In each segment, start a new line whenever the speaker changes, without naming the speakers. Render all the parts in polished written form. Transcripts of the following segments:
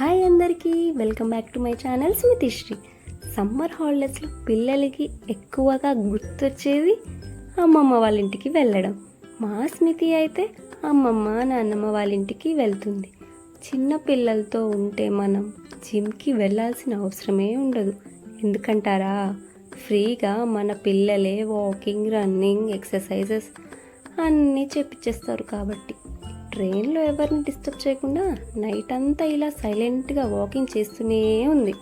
Hi అందరికీ, welcome back to my channel Smitishree. Summer హాలిడేస్లో పిల్లలకి ఎక్కువగా గుర్తొచ్చేది అమ్మమ్మ వాళ్ళ ఇంటికి వెళ్ళడం. మా స్మితి అయితే అమ్మమ్మ నాన్నమ్మ వాళ్ళ ఇంటికి వెళ్తుంది. చిన్న పిల్లలతో ఉంటే మనం జిమ్కి వెళ్ళాల్సిన అవసరమే ఉండదు. ఎందుకంటారా? ఫ్రీగా మన పిల్లలే వాకింగ్, రన్నింగ్, ఎక్సర్సైజెస్ అన్నీ చేపించేస్తారు. కాబట్టి ట్రైన్లో ఎవరిని డిస్టర్బ్ చేయకుండా నైట్ అంతా ఇలా సైలెంట్గా వాకింగ్ చేస్తూనే ఉంది.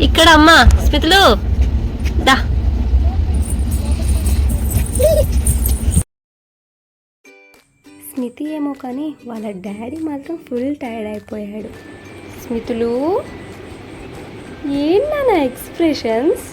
ఇక్కడ అమ్మా స్మితులు దా. స్మితి ఏమో కానీ వాళ్ళ డాడీ మాత్రం ఫుల్ టైర్డ్ అయిపోయాడు. స్మితులు ఏంటన్నా ఎక్స్ప్రెషన్స్?